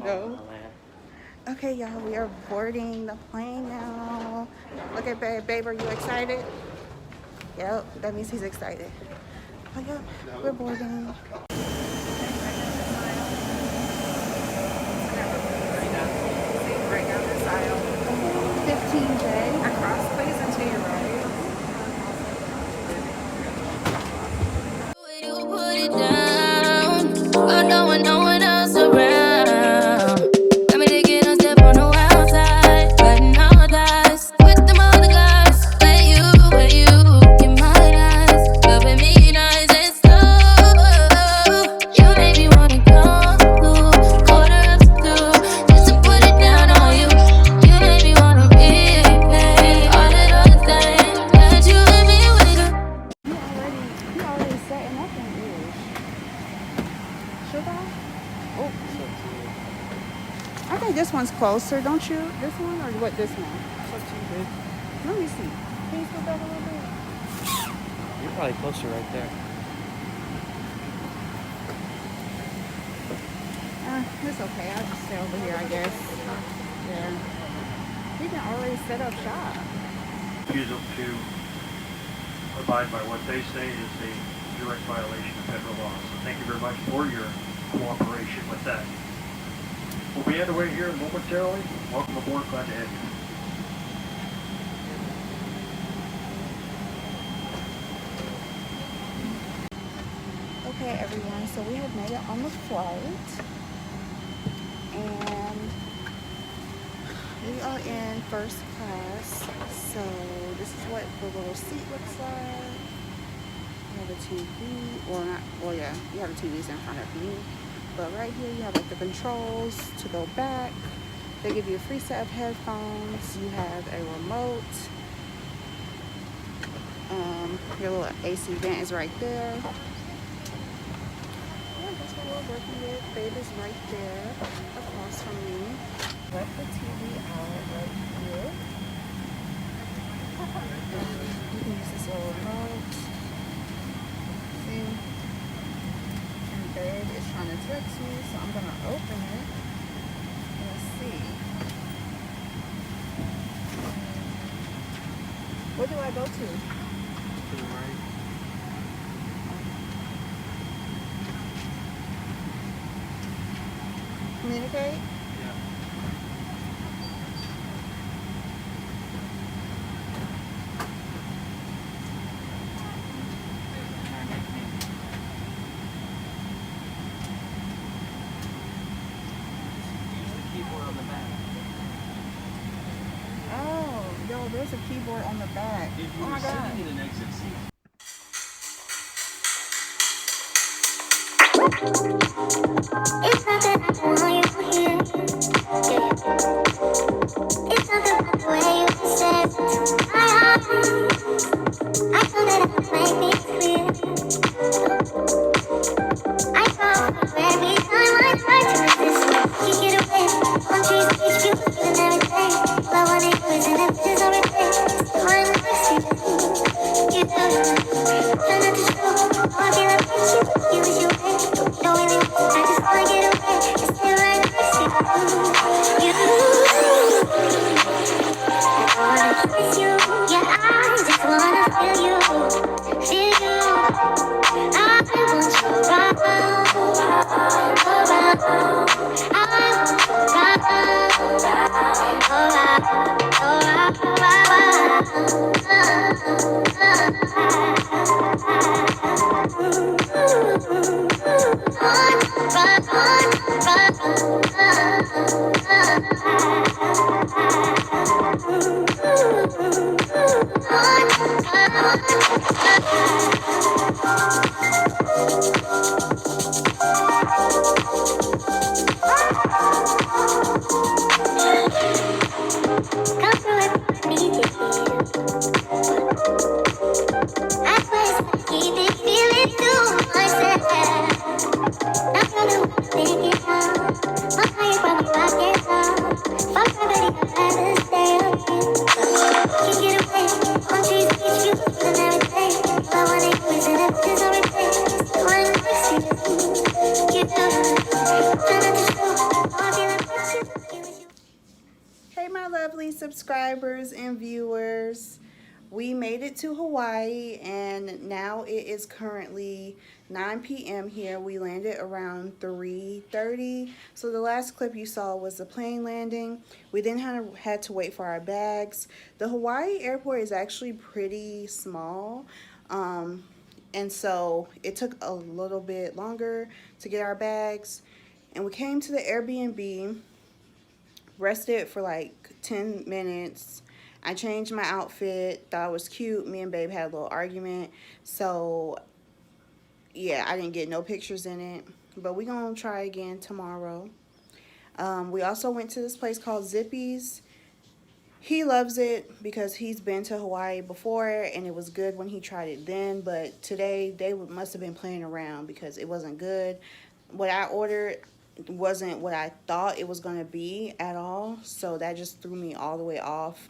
No. Okay, y'all, we are boarding the plane now. Look at Babe. Babe, are you excited? Yep, that means he's excited. Oh, yeah, we're boarding. Right down this aisle. 15J. Across, please, and to your right. You put it down. I don't want no one else around. Got me taking a step on the wild side, cutting all ties with them other guys. Where you get my eyes, loving me nice and slow. You made me wanna come through, quarter after two, just to put it down on you. You made me wanna replay all of those things that you hit me with. You already setting up in English. Should I? Oh, I think this one's closer, don't you? This one or what? This one? Let me see. Can you scoot back a little bit? You're probably closer right there. It's okay. I'll just stay over here, I guess. Yeah. We can already set up shop. Refusal to abide by what they say is a direct violation of federal law. So thank you very much for your cooperation with that. We'll be underway here momentarily. Welcome aboard. Glad to have you. Okay, everyone. So we have made it on the flight. And we are in first class. So this is what the little seat looks like. You have a TV, or not, well, yeah, you have the TVs in front of me. But right here, you have like the controls to go back. They give you a free set of headphones. You have a remote. Your little AC vent is right there. Yeah, that's what we're working with. Babe is right there across from me. Left the TV out right here. You can use this little remote. See? And Babe is trying to text me, so I'm gonna open it. Let's see. Where do I go to? To the right. Communicate? Yeah. Use the keyboard on the back. Oh, yo, there's a keyboard on the back. If Oh you my were god. sitting in an exit seat. It's not that I don't want you here. Yeah. It's not about the way you said my heart. I know that I make things clear. I fall every time I try to resist. You get away. On trees, beach view, and everything. All I want is you, and everything's everything. Still I'm next to you. You do. Try not to show. I feel like it's you. You wish you were. Don't really. I just wanna get away. It's still right next to you. I wanna kiss you. Yeah, I just wanna feel you. Feel you. I want you around. Come through with me, I swear to keep it feeling to myself. I'm gonna think it out. My fire from the my lovely subscribers and viewers. We made it to Hawaii and now it is currently 9 p.m. here. We landed around 3:30. So the last clip you saw was the plane landing. We then had to wait for our bags. The Hawaii airport is actually pretty small. And so it took a little bit longer to get our bags. And we came to the Airbnb, rested for like 10 minutes. I changed my outfit, thought it was cute. Me and babe had a little argument. So yeah, I didn't get no pictures in it. But we're gonna try again tomorrow. We also went to this place called Zippy's. He loves it because he's been to Hawaii before and it was good when he tried it then. But today they must have been playing around because it wasn't good. What I ordered wasn't what I thought it was going to be at all. So that just threw me all the way off.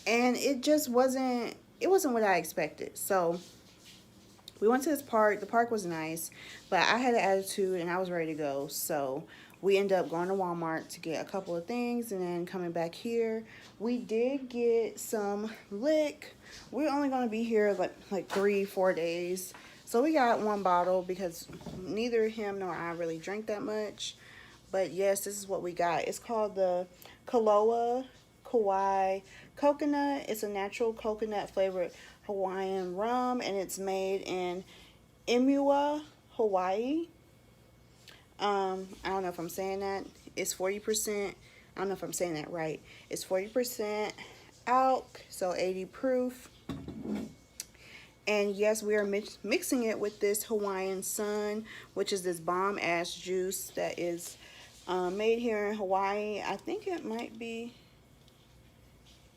And it just wasn't what I expected. So we went to this park. The park was nice, but I had an attitude and I was ready to go. So we ended up going to Walmart to get a couple of things and then coming back here. We did get some lick. We're only going to be here like 3-4 days. So we got one bottle because neither him nor I really drink that much. But yes, this is what we got. It's called the Kaloa Kauai Coconut. It's a natural coconut flavored Hawaiian rum and it's made in Imua, Hawaii. I don't know if I'm saying that. It's 40%. I don't know if I'm saying that right. It's 40% alc, so 80 proof. And yes, we are mixing it with this Hawaiian Sun, which is this bomb ass juice that is made here in Hawaii. I think it might be,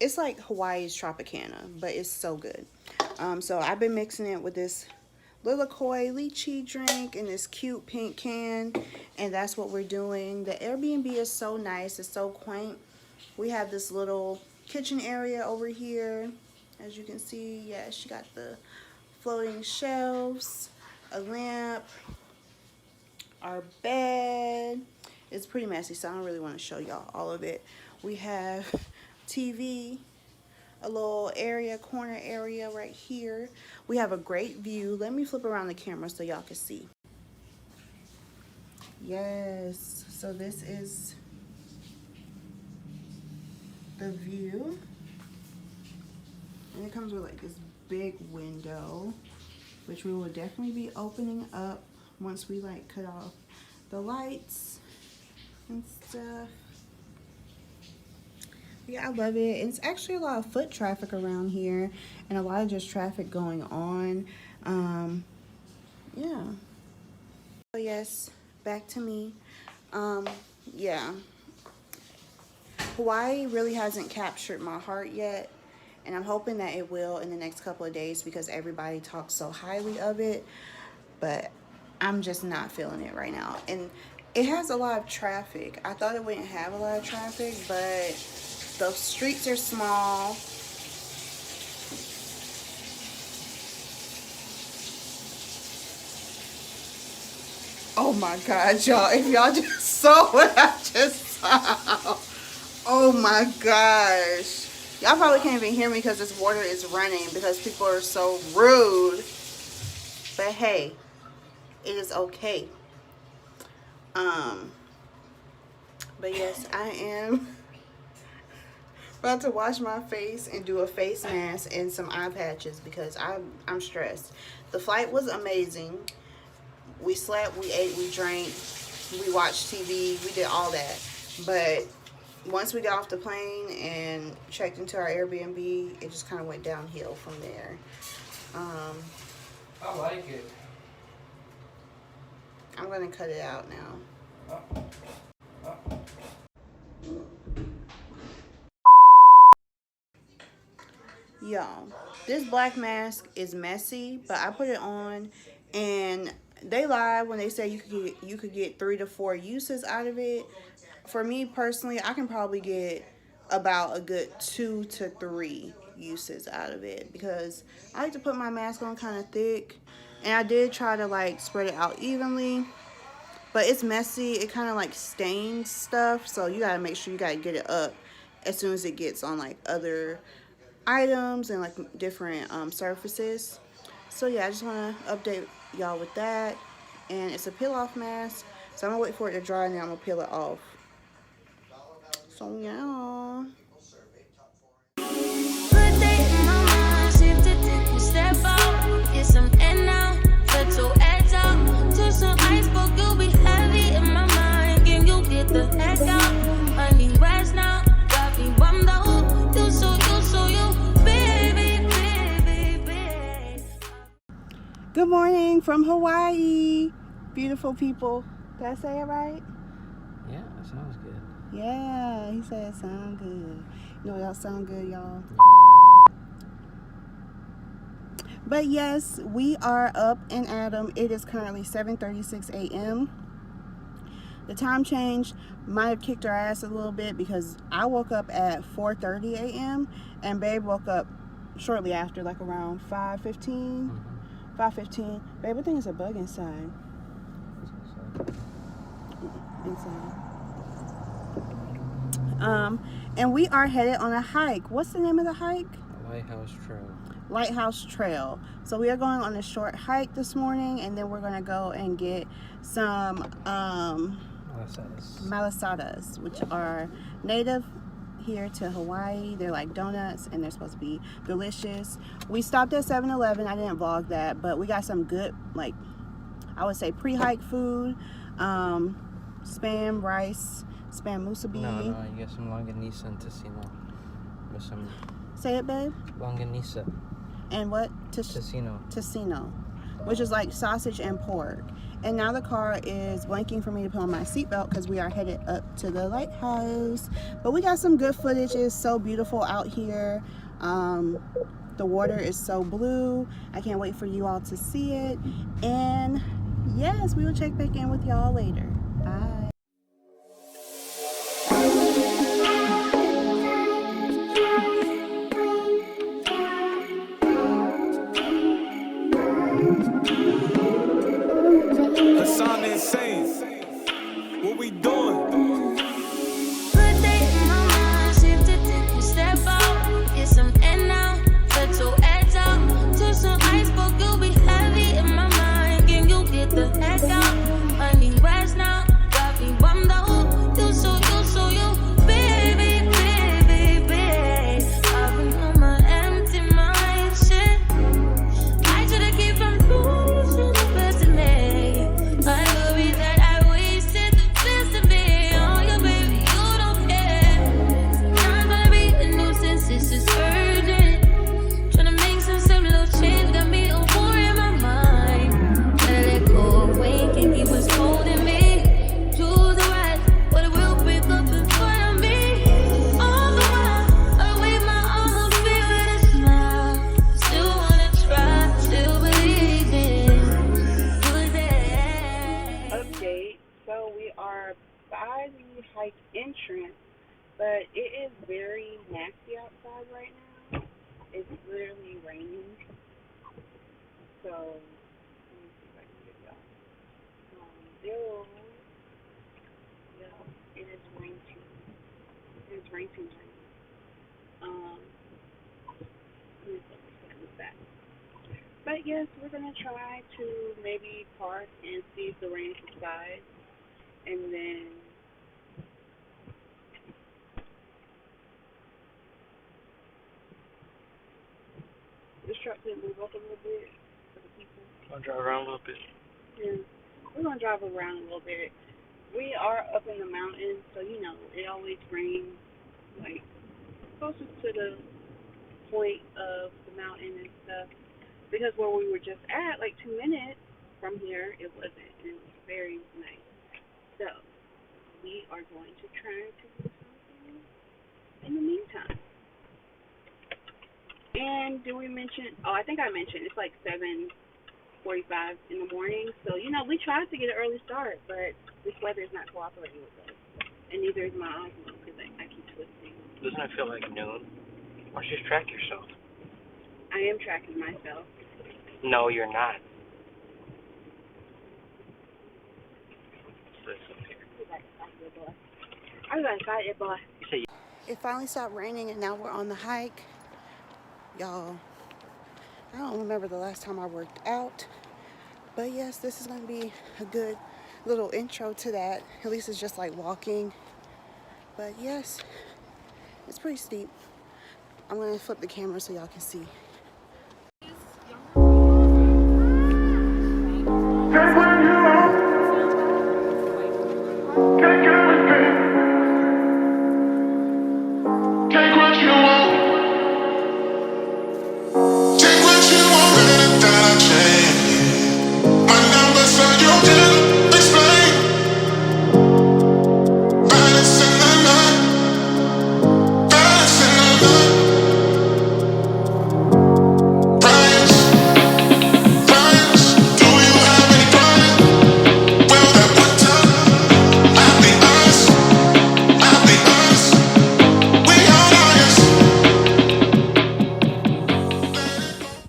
it's like Hawaii's Tropicana, but it's so good. So I've been mixing it with this Lilikoi lychee drink in this cute pink can, and that's what we're doing. The Airbnb is so nice. It's so quaint. We have this little kitchen area over here. As you can see, yeah, she got the floating shelves, a lamp, our bed. It's pretty messy, so I don't really want to show y'all all of it. We have TV, a little area, corner area right here. We have a great view. Let me flip around the camera so y'all can see. Yes, so this is the view. And it comes with like this big window, which we will definitely be opening up once we like cut off the lights and stuff. Yeah, I love it. It's actually a lot of foot traffic around here and a lot of just traffic going on. Yeah. So yes, back to me. Yeah. Hawaii really hasn't captured my heart yet, and I'm hoping that it will in the next couple of days because everybody talks so highly of it, but I'm just not feeling it right now. And it has a lot of traffic. I thought it wouldn't have a lot of traffic, but the streets are small. Oh my God, y'all. If y'all just saw what I just saw. Oh my gosh. Y'all probably can't even hear me because this water is running because people are so rude. But hey, it is okay. But yes, I am about to wash my face and do a face mask and some eye patches because I'm stressed. The flight was amazing. We slept, we ate, we drank, we watched TV, we did all that. But once we got off the plane and checked into our Airbnb, it just kind of went downhill from there. I like it. I'm going to cut it out now. Y'all, this black mask is messy, but I put it on and they lie when they say you could get 3 to 4 uses out of it. For me personally, I can probably get about a good 2 to 3 uses out of it because I like to put my mask on kind of thick, and I did try to like spread it out evenly, but it's messy. It kind of like stains stuff, so you gotta make sure you gotta get it up as soon as it gets on like other items and like different surfaces. So yeah, I just want to update y'all with that. And it's a peel off mask, so I'm gonna wait for it to dry and then I'm gonna peel it off. So yeah. Good day in my mind, shifted, take a step out, get some air now, set your edge out, to some iceberg, you'll be heavy in my mind, can you get the heck out, I need rest now, got me bummed out, you, baby, baby, baby. Good morning from Hawaii, beautiful people. Did I say it right? Yeah, that sounds good. Yeah, he said it sound good. You know what else sound good, y'all? But yes, we are up and at 'em. It is currently 7:36 a.m. The time change might have kicked our ass a little bit because I woke up at 4:30 a.m. and Babe woke up shortly after, like around 5:15. 5:15. Babe, I think it's a bug inside. And we are headed on a hike. What's the name of the hike? Lighthouse Trail. Lighthouse Trail. So we are going on a short hike this morning, and then we're gonna go and get some malasadas, which are native here to Hawaii. They're like donuts, and they're supposed to be delicious. We stopped at 7-Eleven. I didn't vlog that, but we got some good, like, I would say pre-hike food. Spam rice, spam musubi. No, you get some longanisa and tocino. With some... Say it, babe. Longanisa. And what? Tocino. Tocino, which is like sausage and pork. And now the car is blinking for me to put on my seatbelt because we are headed up to the lighthouse. But we got some good footage. It's so beautiful out here. The water is so blue. I can't wait for you all to see it. And yes, we will check back in with y'all later. Bye. Hassan insane. What we doing? Good day in my mind, shifted, take a step out, get some air now, set your edge out, to some iceberg, you'll be heavy in my mind, can you get the heck out, I need rest now, got me bummed out, you, baby, baby, baby, I've been on my empty mind, shit, I should've kept from losing the best in me, I worry that I wasted the best of me, oh yeah, baby, you don't care, I'm gonna be a nuisance, this is urgent, tryna make some simple change, got me a war in my mind, gotta let go away, can't keep what's holding me, choose the right, but it will pick up in front of me, all the while, I wave my arms, I'll feel with a smile, still wanna try, still believe in good day. Update. So we are by the hike entrance, but it is very nasty outside right now. It's literally raining. So let me see if I can get y'all. Yeah, it is raining. It is raining right now. Let me focus on that. But yes, we're gonna try to maybe park and see if the rain subsides, and then this truck didn't move up a little bit for the people. I'll drive around a little bit. Yeah, we're gonna drive around a little bit. We are up in the mountains, so you know it always rains like closer to the point of the mountain and stuff. Because where we were just at, like 2 minutes from here, it wasn't. And it was very nice. So we are going to try to do something in the meantime. And did we mention? Oh, I think I mentioned it's like 7:45 in the morning. So you know we tried to get an early start, but this weather is not cooperating with us, and neither is my osmo because I keep twisting. Doesn't it feel like noon? Why don't you just track yourself? I am tracking myself. No, you're not. I was gonna fight it, boy. You say It finally stopped raining and now we're on the hike. Y'all, I don't remember the last time I worked out, but yes, this is gonna be a good little intro to that. At least it's just like walking. But yes, it's pretty steep. I'm gonna flip the camera so y'all can see.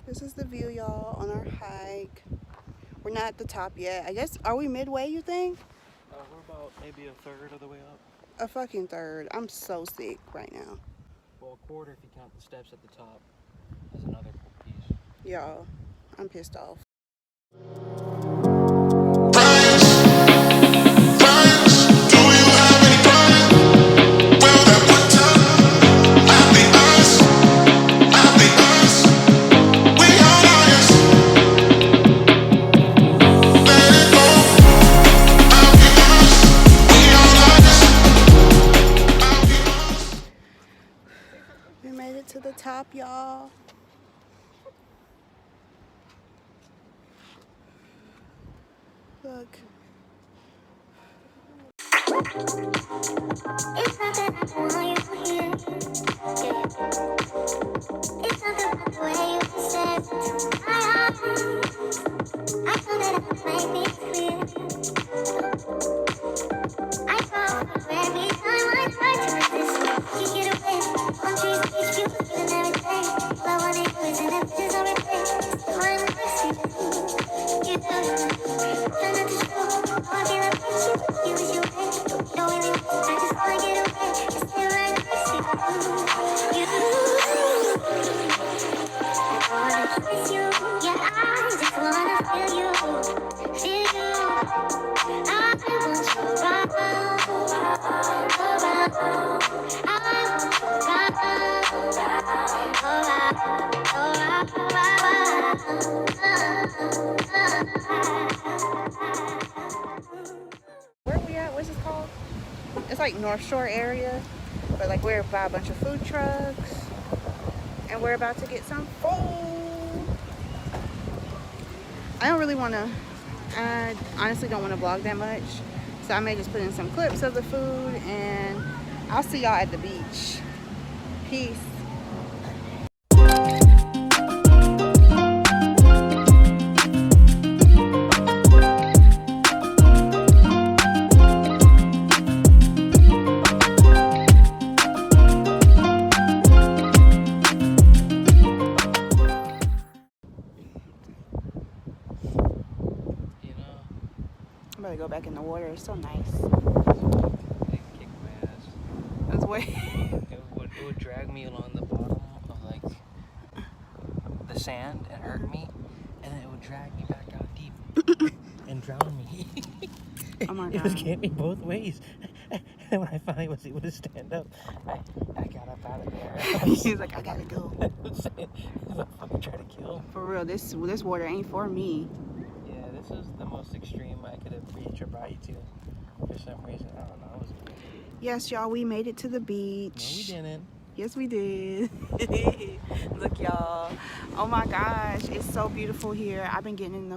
This is the view, y'all, on our hike. We're not at the top yet. I guess, are we midway, you think? We're about maybe a third of the way up. A fucking third. I'm so sick right now. Well, a quarter if you count the steps at the top as another piece. Y'all, I'm pissed off. We made it to the top, y'all. Look. It's not that I want you here. Yeah. It's not the way you said to my eyes. I know that I make it clear. I fall every time I try to resist. You get away. On trees, beach views, even everything. All I want to do is in images on replay. Still I'm mercy. You do. Try not to show. I feel like you is your way. Don't really want. I just wanna get away. It's still right next to you. I wanna kiss you. Yeah, I just wanna feel you. Feel you. I want you around. Where are we at? What's this called? It's like North Shore area, but like we're by a bunch of food trucks and we're about to get some food. I don't really want to, I honestly don't want to vlog that much, so I may just put in some clips of the food and I'll see y'all at the beach. Peace. I'm gonna go back in the water. It's so nice. It kicked my ass. That's way. It would drag me along the bottom of like the sand and hurt me, and then it would drag me back out deep and drown me. Oh my It was God. getting me both ways. And when I finally was able to stand up, I got up out of there. He's like, I gotta go. I was saying, "What fucking try to kill?" For real, this water ain't for me. Yeah, this is the most extreme I could have reached or brought you to. For some reason, I don't know. It was weird. Yes, y'all, we made it to the No, beach. we didn't. Yes, we did. Look, y'all. Oh my gosh, it's so beautiful here. I've been getting in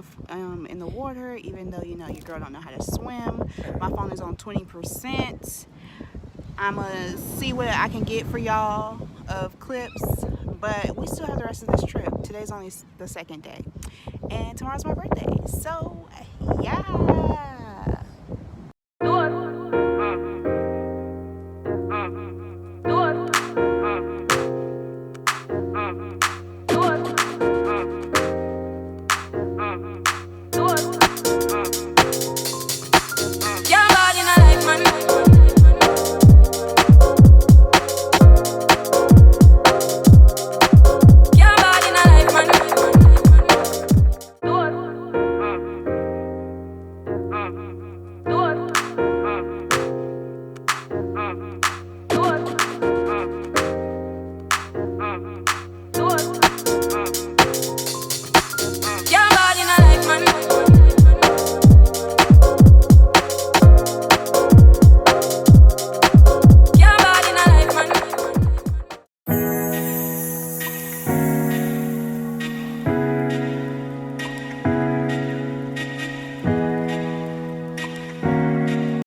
the water, even though, you know, your girl don't know how to swim. My phone is on 20%. I'm gonna see what I can get for y'all of clips, but we still have the rest of this trip. Today's only the second day, and tomorrow's my birthday. So, yeah.